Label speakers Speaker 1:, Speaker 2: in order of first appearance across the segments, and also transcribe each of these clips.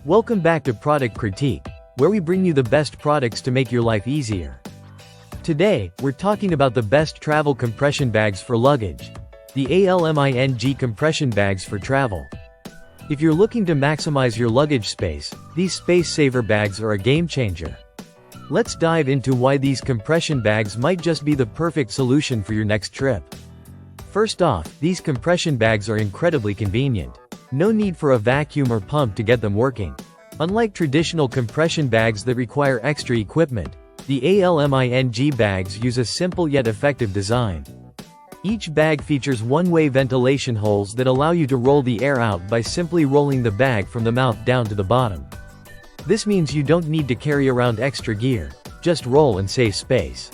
Speaker 1: Welcome back to Product Critique, where we bring you the best products to make your life easier. Today, we're talking about the best travel compression bags for luggage. The ALMING compression bags for travel. If you're looking to maximize your luggage space, these space saver bags are a game changer. Let's dive into why these compression bags might just be the perfect solution for your next trip. First off, these compression bags are incredibly convenient. No need for a vacuum or pump to get them working. Unlike traditional compression bags that require extra equipment, the ALMING bags use a simple yet effective design. Each bag features one-way ventilation holes that allow you to roll the air out by simply rolling the bag from the mouth down to the bottom. This means you don't need to carry around extra gear, just roll and save space.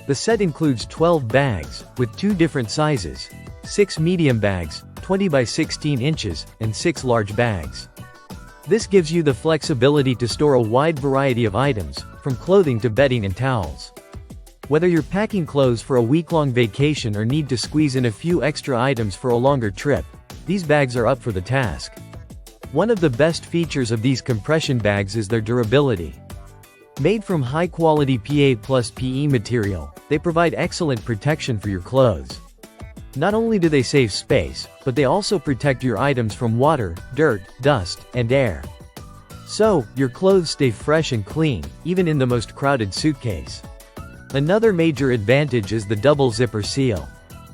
Speaker 1: The set includes 12 bags, with 2 different sizes, 6 medium bags, 20 by 16 inches, and 6 large bags. This gives you the flexibility to store a wide variety of items, from clothing to bedding and towels. Whether you're packing clothes for a week-long vacation or need to squeeze in a few extra items for a longer trip, these bags are up for the task. One of the best features of these compression bags is their durability. Made from high-quality PA plus PE material, they provide excellent protection for your clothes. Not only do they save space, but they also protect your items from water, dirt, dust, and air. So, your clothes stay fresh and clean, even in the most crowded suitcase. Another major advantage is the double zipper seal.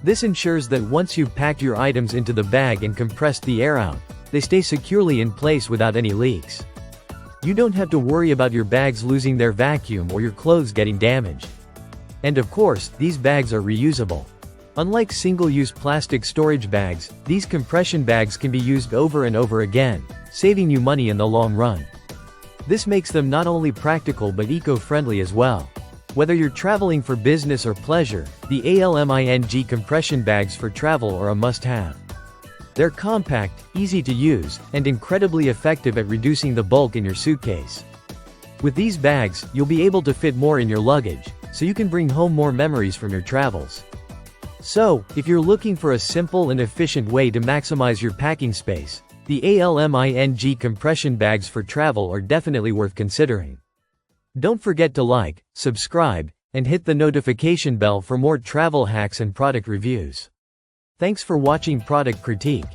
Speaker 1: This ensures that once you've packed your items into the bag and compressed the air out, they stay securely in place without any leaks. You don't have to worry about your bags losing their vacuum or your clothes getting damaged. And of course, these bags are reusable. Unlike single-use plastic storage bags, these compression bags can be used over and over again, saving you money in the long run. This makes them not only practical but eco-friendly as well. Whether you're traveling for business or pleasure, the ALMING compression bags for travel are a must-have. They're compact, easy to use, and incredibly effective at reducing the bulk in your suitcase. With these bags, you'll be able to fit more in your luggage, so you can bring home more memories from your travels. So, if you're looking for a simple and efficient way to maximize your packing space, the ALMING compression bags for travel are definitely worth considering. Don't forget to like, subscribe, and hit the notification bell for more travel hacks and product reviews. Thanks for watching Product Critique.